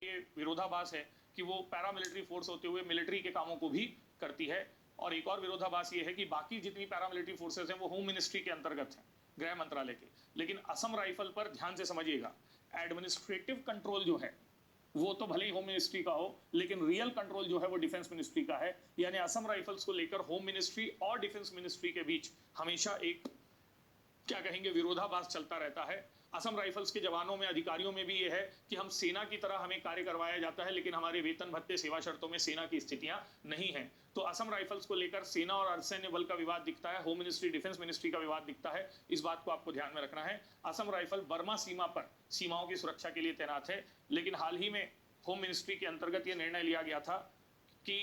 ये विरोधाभास है कि वो पैरामिलिट्री फोर्स होते हुए मिलिट्री के कामों को भी करती है। और एक और विरोधाभास ये है कि बाकी जितनी पैरामिलिट्री फोर्सेस हैं वो होम मिनिस्ट्री के अंतर्गत हैं, गृह मंत्रालय के। लेकिन असम राइफल पर ध्यान से समझिएगा, एडमिनिस्ट्रेटिव कंट्रोल जो है वो तो भले ही होम मिनिस्ट्री का हो, लेकिन रियल कंट्रोल जो है वो डिफेंस मिनिस्ट्री का है। यानी असम राइफल्स को लेकर होम मिनिस्ट्री और डिफेंस मिनिस्ट्री के बीच हमेशा एक क्या कहेंगे विरोधाभास चलता रहता है। असम राइफल्स के जवानों में, अधिकारियों में भी ये है कि हम सेना की तरह हमें कार्य करवाया जाता है, लेकिन हमारे वेतन भत्ते, सेवा शर्तों में सेना की स्थितियां नहीं हैं। तो असम राइफल्स को लेकर सेना और अर्धसैन्य बल का विवाद दिखता है, होम मिनिस्ट्री, डिफेंस मिनिस्ट्री का विवाद दिखता है। इस बात को आपको ध्यान में रखना है। असम राइफल बर्मा सीमा पर सीमाओं की सुरक्षा के लिए तैनात है, लेकिन हाल ही में होम मिनिस्ट्री के अंतर्गत यह निर्णय लिया गया था कि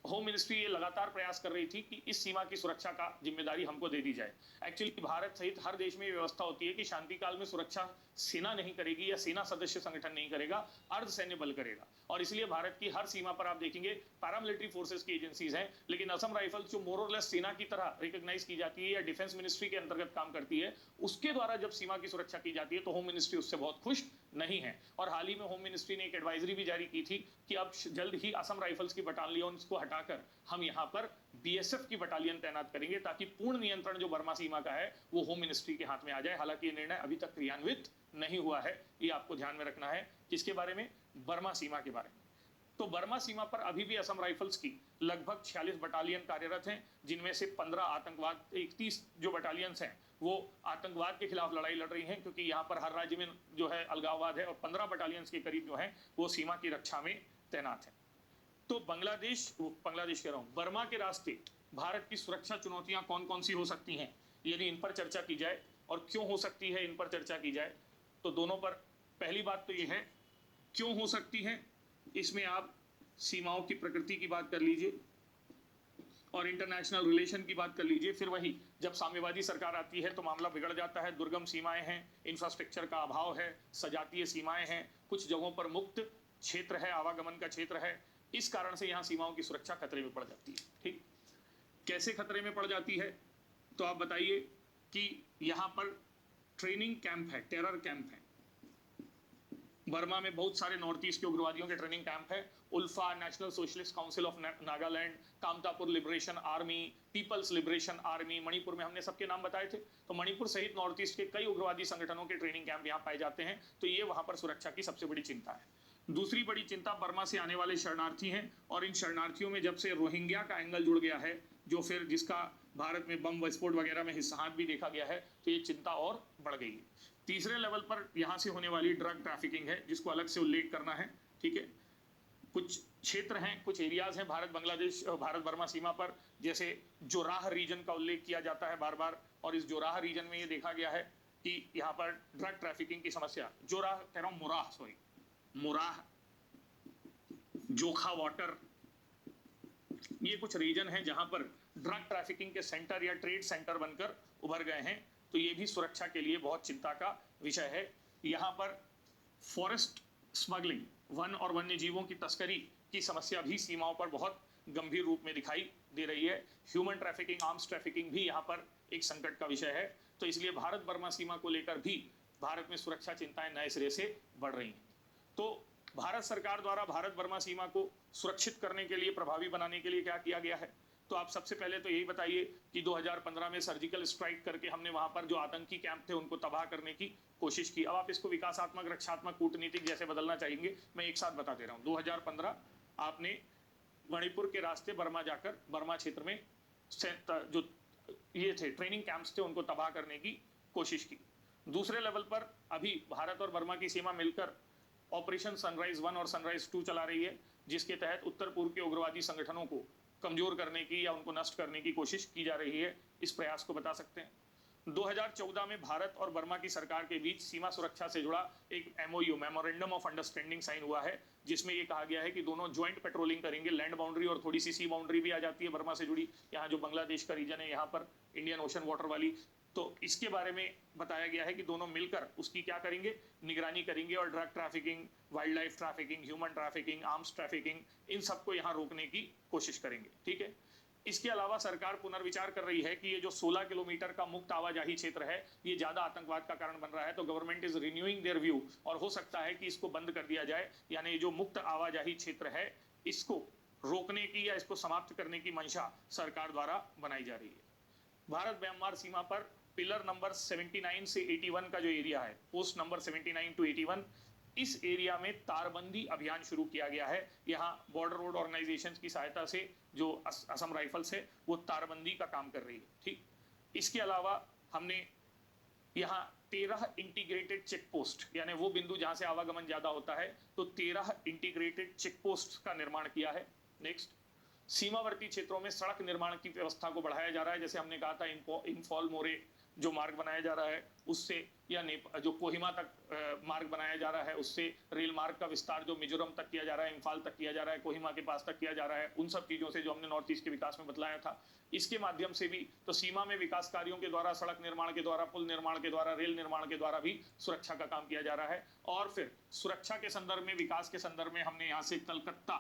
होम मिनिस्ट्री ये लगातार प्रयास कर रही थी कि इस सीमा की सुरक्षा का जिम्मेदारी हमको दे दी जाए। एक्चुअली भारत सहित हर देश में ये व्यवस्था होती है कि शांति काल में सुरक्षा सेना नहीं करेगी या सेना सदस्य संगठन नहीं करेगा, अर्धसैन्य बल करेगा। और इसलिए भारत की हर सीमा पर आप देखेंगे पैरामिलिट्री फोर्सेस की एजेंसीज हैं, लेकिन असम राइफल्स जो मोर और लेस सेना की तरह रिकॉग्नाइज की जाती है या डिफेंस मिनिस्ट्री के अंतर्गत काम करती है, उसके द्वारा जब सीमा की सुरक्षा की जाती है तो होम मिनिस्ट्री उससे बहुत खुश नहीं है। और हाल ही में होम मिनिस्ट्री ने एक एडवाइजरी भी जारी की थी कि अब जल्द ही असम राइफल्स की बटालियन को हटाकर हम यहाँ पर बीएसएफ की बटालियन तैनात करेंगे, ताकि पूर्ण नियंत्रण जो बर्मा सीमा का है वो होम मिनिस्ट्री के हाथ में आ जाए। हालांकि ये निर्णय अभी तक क्रियान्वित नहीं हुआ है, ये आपको ध्यान में रखना है। किसके बारे में? बर्मा सीमा के बारे में। तो बर्मा सीमा पर अभी भी असम राइफल्स की लगभग 46 बटालियन कार्यरत हैं, जिनमें से 15 आतंकवाद, 31 जो बटालियंस हैं वो आतंकवाद के खिलाफ लड़ाई लड़ रही हैं, क्योंकि यहाँ पर हर राज्य में जो है अलगाववाद है, और 15 बटालियंस के करीब जो है वो सीमा की रक्षा में तैनात है। तो बांग्लादेश कह रहा हूँ, बर्मा के रास्ते भारत की सुरक्षा चुनौतियां कौन कौन सी हो सकती हैं, यदि इन पर चर्चा की जाए और क्यों हो सकती है इन पर चर्चा की जाए, तो दोनों पर पहली बात तो ये है क्यों हो सकती है। इसमें आप सीमाओं की प्रकृति की बात कर लीजिए और इंटरनेशनल रिलेशन की बात कर लीजिए। फिर वही जब साम्यवादी सरकार आती है तो मामला बिगड़ जाता है। दुर्गम सीमाएं हैं, इंफ्रास्ट्रक्चर का अभाव है, सजातीय सीमाएं हैं, कुछ जगहों पर मुक्त क्षेत्र है, आवागमन का क्षेत्र है। इस कारण से यहाँ सीमाओं की सुरक्षा खतरे में पड़ जाती है। ठीक, कैसे खतरे में पड़ जाती है? तो आप बताइए कि यहाँ पर ट्रेनिंग कैंप है, टेरर कैंप है। बर्मा में बहुत सारे नॉर्थ ईस्ट के उग्रवादियों के ट्रेनिंग कैंप है। ULFA, National Socialist Council of Nagaland, Kamatapur Liberation Army, People's Liberation Army, Manipur में हमने सबके नाम बताए थे। तो मणिपुर सहित नॉर्थ ईस्ट के कई उग्रवादी संगठनों के ट्रेनिंग कैंप यहाँ पाए जाते हैं। तो ये वहाँ पर सुरक्षा की सबसे बड़ी चिंता है। दूसरी बड़ी चिंता बर्मा से आने वाले शरणार्थी हैं, और इन शरणार्थियों में जब से रोहिंग्या का एंगल जुड़ गया है, जो फिर जिसका भारत में बम विस्फोट वगैरह में हिस्सा हाथ भी देखा गया है, तो ये चिंता और बढ़ गई है। तीसरे लेवल पर यहाँ से होने वाली ड्रग ट्रैफिकिंग है, जिसको अलग से उल्लेख करना है। ठीक है, कुछ क्षेत्र हैं, कुछ एरियाज हैं भारत बर्मा सीमा पर, जैसे जोराह रीजन का उल्लेख किया जाता है बार बार, और इस जोराह रीजन में ये देखा गया है कि यहाँ पर ड्रग ट्रैफिकिंग की समस्या, जोराह कह रहा हूँ, मोराह, जोखा वाटर, ये कुछ रीजन हैं जहां पर ड्रग ट्रैफिकिंग के सेंटर या ट्रेड सेंटर बनकर उभर गए हैं। तो ये भी सुरक्षा के लिए बहुत चिंता का विषय है। यहाँ पर फॉरेस्ट स्मगलिंग, वन और वन्य जीवों की तस्करी की समस्या भी सीमाओं पर बहुत गंभीर रूप में दिखाई दे रही है। ह्यूमन ट्रैफिकिंग, आर्म्स ट्रैफिकिंग भी यहाँ पर एक संकट का विषय है। तो इसलिए भारत बर्मा सीमा को लेकर भी भारत में सुरक्षा चिंताएं नए सिरे से बढ़ रही हैं। तो भारत सरकार द्वारा भारत बर्मा सीमा को सुरक्षित करने के लिए, प्रभावी बनाने के लिए क्या किया गया है? तो आप सबसे पहले तो यही बताइए कि 2015 में सर्जिकल स्ट्राइक करके हमने वहां पर जो आतंकी कैंप थे उनको तबाह करने की कोशिश की। अब आप इसको विकासात्मक, रक्षात्मक, कूटनीतिक जैसे बदलना चाहेंगे, मैं एक साथ बता दे रहा हूँ। 2015 आपने मणिपुर के रास्ते बर्मा जाकर बर्मा क्षेत्र में जो ये थे ट्रेनिंग कैंप्स थे उनको तबाह करने की कोशिश की। दूसरे लेवल पर अभी भारत और बर्मा की सीमा मिलकर ऑपरेशन सनराइज 1 और सनराइज 2 चला रही है, जिसके तहत उत्तर पूर्व के उग्रवादी संगठनों को कमजोर करने की या उनको नष्ट करने की कोशिश की जा रही है। इस प्रयास को बता सकते हैं। 2014 में भारत और बर्मा की सरकार के बीच सीमा सुरक्षा से जुड़ा एक MOU, memorandum of understanding, sign हुआ है, जिसमें यह कहा गया है कि दोनों ज्वाइंट पेट्रोलिंग करेंगे। लैंड बाउंड्री और थोड़ी सी बाउंड्री भी आ जाती है बर्मा से जुड़ी। यहाँ जो बांग्लादेश का रीजन है, यहाँ पर इंडियन ओशन वाटर वाली, तो इसके बारे में बताया गया है कि दोनों मिलकर उसकी क्या करेंगे, निगरानी करेंगे, और drug trafficking, wild life trafficking, human trafficking, arms trafficking, इन सबको यहाँ रोकने की कोशिश करेंगे। ठीक है, इसके अलावा सरकार पुनर्विचार कर रही है कि ये जो 16 किलोमीटर का मुक्त आवाजाही क्षेत्र है ये ज्यादा आतंकवाद का कारण बन रहा है, तो government is renewing there view और हो सकता है कि इसको बंद कर दिया जाए। यानी जो मुक्त आवाजाही क्षेत्र है इसको रोकने की या इसको समाप्त करने की मंशा सरकार द्वारा बनाई जा रही है। भारत म्यांमार सीमा पर पिलर नंबर 79 से 81 का जो एरिया है, पोस्ट नंबर 79 टू 81, इस एरिया में तारबंदी अभियान शुरू किया गया है। यहाँ बॉर्डर रोड ऑर्गेनाइजेशन की सहायता से जो असम राइफल्स है वो तारबंदी का काम कर रही है। ठीक, इसके अलावा हमने यहाँ 13 इंटीग्रेटेड चेक पोस्ट, यानी वो बिंदु जहां से आवागमन ज्यादा होता है, तो 13 इंटीग्रेटेड चेक पोस्ट का निर्माण किया है। नेक्स्ट, सीमावर्ती क्षेत्रों में सड़क निर्माण की व्यवस्था को बढ़ाया जा रहा है। जैसे हमने कहा था इंफॉल मोरे जो मार्ग बनाया जा रहा है उससे, या जो कोहिमा तक मार्ग बनाया जा रहा है उससे, रेल मार्ग का विस्तार जो मिजोरम तक किया जा रहा है, इम्फाल तक किया जा रहा है, कोहिमा के पास तक किया जा रहा है, उन सब चीजों से जो हमने नॉर्थ ईस्ट के विकास में बतलाया था, इसके माध्यम से भी तो सीमा में विकास कार्यों के द्वारा, सड़क निर्माण के द्वारा, पुल निर्माण के द्वारा, रेल निर्माण के द्वारा भी सुरक्षा का काम किया जा रहा है। और फिर सुरक्षा के संदर्भ में, विकास के संदर्भ में हमने यहाँ से कलकत्ता,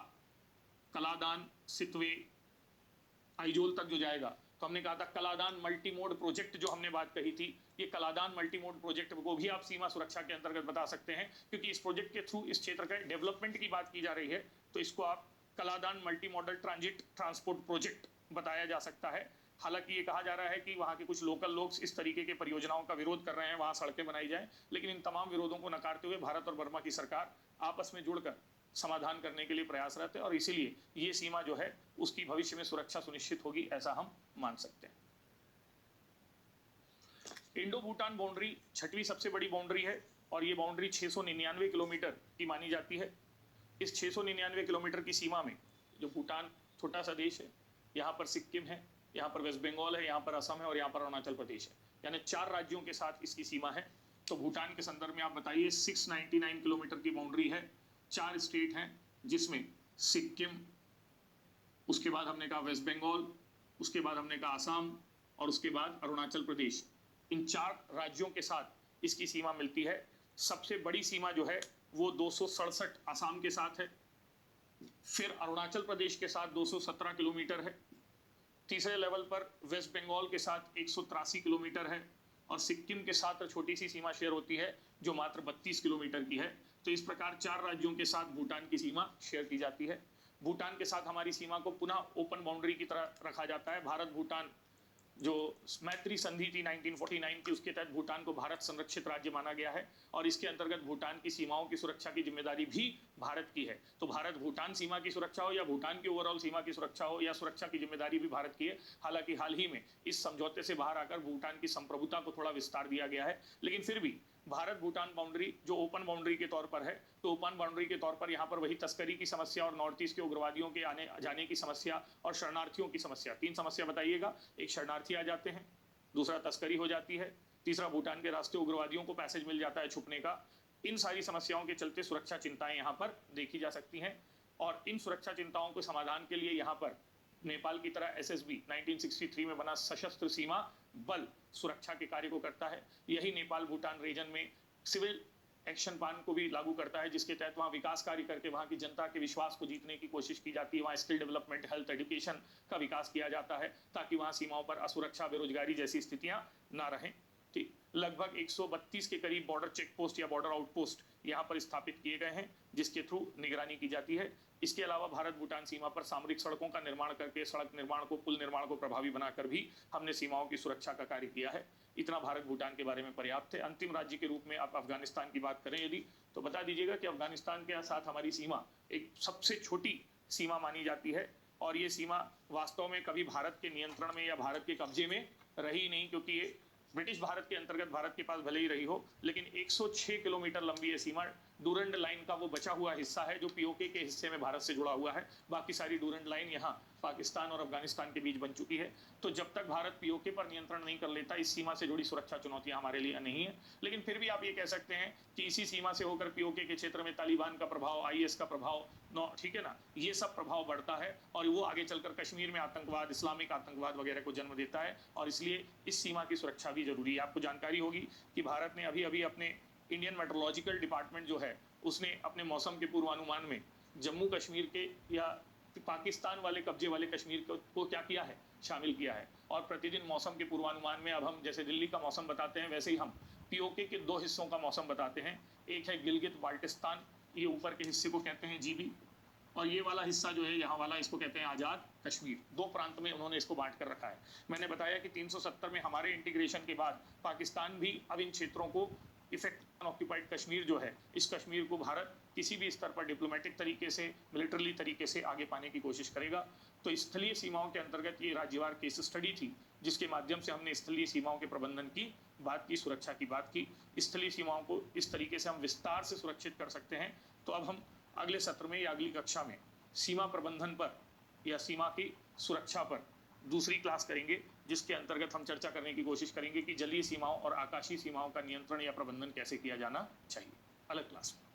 कलादान, सितवे, आइजोल तक जो जाएगा, तो हमने कहा था कलादान मल्टी मोड प्रोजेक्ट जो हमने बात कही थी, ये कलादान मल्टी मोड प्रोजेक्ट को भी आप सीमा सुरक्षा के अंतर्गत बता सकते हैं, क्योंकि इस प्रोजेक्ट के थ्रू इस क्षेत्र के डेवलपमेंट की बात की जा रही है, तो इसको आप Kaladan multi modal transit transport project बताया जा सकता है। हालांकि ये कहा जा रहा है कि वहाँ के कुछ लोकल लोग इस तरीके के परियोजनाओं का विरोध कर रहे हैं, वहाँ सड़कें बनाई जाए, लेकिन इन तमाम विरोधों को नकारते हुए भारत और बर्मा की सरकार आपस में जुड़कर समाधान करने के लिए प्रयासरत है, और इसीलिए ये सीमा जो है उसकी भविष्य में सुरक्षा सुनिश्चित होगी, ऐसा हम मान सकते हैं। इंडो भूटान बाउंड्री 6वीं सबसे बड़ी बाउंड्री है और ये बाउंड्री 699 किलोमीटर की मानी जाती है। इस 699 किलोमीटर की सीमा में जो भूटान छोटा सा देश है, यहाँ पर सिक्किम है, यहाँ पर वेस्ट बंगाल है, यहाँ पर असम है और यहाँ पर अरुणाचल प्रदेश है, यानी 4 राज्यों के साथ इसकी सीमा है। तो भूटान के संदर्भ में आप बताइए, 699 किलोमीटर की बाउंड्री है, 4 स्टेट हैं जिसमें सिक्किम, उसके बाद हमने कहा वेस्ट बंगाल, उसके बाद हमने कहा असम और उसके बाद अरुणाचल प्रदेश। इन 4 राज्यों के साथ इसकी सीमा मिलती है। सबसे बड़ी सीमा जो है वो 267 असम के साथ है, फिर अरुणाचल प्रदेश के साथ 217 किलोमीटर है, तीसरे लेवल पर वेस्ट बंगाल के साथ 183 किलोमीटर है और सिक्किम के साथ छोटी सी सीमा शेयर होती है जो मात्र 32 किलोमीटर की है। तो इस प्रकार 4 राज्यों के साथ भूटान की सीमा शेयर की जाती है। भूटान के साथ हमारी सीमा को पुनः ओपन बाउंड्री की तरह रखा जाता है। भारत भूटान जो मैत्री संधि थी 1949 की, उसके तहत भूटान को भारत संरक्षित राज्य माना गया है और इसके अंतर्गत भूटान की सीमाओं की सुरक्षा की जिम्मेदारी भी भारत की है। तो भारत भूटान सीमा की सुरक्षा हो या भूटान की ओवरऑल सीमा की सुरक्षा हो, या सुरक्षा की जिम्मेदारी भी भारत की है। हालांकि हाल ही में इस समझौते से बाहर आकर भूटान की संप्रभुता को थोड़ा विस्तार दिया गया है, लेकिन फिर भी भारत भूटान बाउंड्री जो ओपन बाउंड्री के तौर पर है, तो ओपन बाउंड्री के तौर पर यहाँ पर वही तस्करी की समस्या और नॉर्थ ईस्ट के उग्रवादियों के आने जाने की समस्या और शरणार्थियों की समस्या, 3 समस्या बताइएगा। एक, शरणार्थी आ जाते हैं, दूसरा तस्करी हो जाती है, तीसरा भूटान के रास्ते उग्रवादियों को पैसेज मिल जाता है छुपने का। इन सारी समस्याओं के चलते सुरक्षा चिंताएं यहाँ पर देखी जा सकती हैं और इन सुरक्षा चिंताओं के समाधान के लिए यहाँ पर नेपाल की तरह SSB 1963 में बना सशस्त्र सीमा बल सुरक्षा के कार्य को करता है। यही नेपाल भूटान रीजन में सिविल एक्शन प्लान को भी लागू करता है, जिसके तहत वहाँ विकास कार्य करके वहाँ की जनता के विश्वास को जीतने की कोशिश की जाती है। वहाँ स्किल डेवलपमेंट, हेल्थ, एजुकेशन का विकास किया जाता है ताकि वहाँ सीमाओं पर असुरक्षा, बेरोजगारी जैसी स्थितियां ना रहें। ठीक, लगभग 132 के करीब बॉर्डर चेक पोस्ट या बॉर्डर आउटपोस्ट यहाँ पर स्थापित किए गए हैं जिसके थ्रू निगरानी की जाती है। इसके अलावा भारत भूटान सीमा पर सामरिक सड़कों का निर्माण करके, सड़क निर्माण को, पुल निर्माण को प्रभावी बनाकर भी हमने सीमाओं की सुरक्षा का कार्य किया है। इतना भारत भूटान के बारे में पर्याप्त है। अंतिम राज्य के रूप में आप अफगानिस्तान की बात करें यदि, तो बता दीजिएगा कि अफगानिस्तान के साथ हमारी सीमा एक सबसे छोटी सीमा मानी जाती है और ये सीमा वास्तव में कभी भारत के नियंत्रण में या भारत के कब्जे में रही नहीं, क्योंकि ये ब्रिटिश भारत के अंतर्गत भारत के पास भले ही रही हो, लेकिन 106 किलोमीटर लंबी ये सीमा डूरंड लाइन का वो बचा हुआ हिस्सा है जो पीओके के हिस्से में भारत से जुड़ा हुआ है। बाकी सारी डूरंड लाइन यहाँ पाकिस्तान और अफगानिस्तान के बीच बन चुकी है। तो जब तक भारत पीओके पर नियंत्रण नहीं कर लेता, इस सीमा से जुड़ी सुरक्षा चुनौतियां हमारे लिए नहीं है। लेकिन फिर भी आप ये कह सकते हैं कि इसी सीमा से होकर पीओके के क्षेत्र में तालिबान का प्रभाव, IS का प्रभाव, ठीक है ना, ये सब प्रभाव बढ़ता है और वो आगे चलकर कश्मीर में आतंकवाद, इस्लामिक आतंकवाद वगैरह को जन्म देता है और इसलिए इस सीमा की सुरक्षा भी जरूरी है। आपको जानकारी होगी कि भारत ने अभी अभी अपने इंडियन मेट्रोलॉजिकल डिपार्टमेंट जो है उसने अपने मौसम के पूर्वानुमान में जम्मू कश्मीर के या पाकिस्तान वाले कब्जे वाले कश्मीर को क्या किया है, शामिल किया है। और प्रतिदिन मौसम के पूर्वानुमान में अब हम जैसे दिल्ली का मौसम बताते हैं, वैसे ही हम पीओके के 2 हिस्सों का मौसम बताते हैं। एक है गिलगित बाल्टिस्तान, ये ऊपर के हिस्से को कहते हैं जीबी, और ये वाला हिस्सा जो है यहाँ वाला, इसको कहते हैं आज़ाद कश्मीर। 2 प्रांत में उन्होंने इसको बांट कर रखा है। मैंने बताया कि 370 में हमारे इंटीग्रेशन के बाद पाकिस्तान भी अब इन क्षेत्रों को इफेक्ट अनऑक्यूपाइड कश्मीर जो है, इस कश्मीर को भारत किसी भी स्तर पर डिप्लोमेटिक तरीके से, मिलिटरी तरीके से आगे पाने की कोशिश करेगा। तो स्थलीय सीमाओं के अंतर्गत ये राज्यवार केस स्टडी थी, जिसके माध्यम से हमने स्थलीय सीमाओं के प्रबंधन की बात की, सुरक्षा की बात की। स्थलीय सीमाओं को इस तरीके से हम विस्तार से सुरक्षित कर सकते हैं। तो अब हम अगले सत्र में या अगली कक्षा में सीमा प्रबंधन पर या सीमा की सुरक्षा पर दूसरी क्लास करेंगे, जिसके अंतर्गत हम चर्चा करने की कोशिश करेंगे कि जलीय सीमाओं और आकाशीय सीमाओं का नियंत्रण या प्रबंधन कैसे किया जाना चाहिए, अलग क्लास में।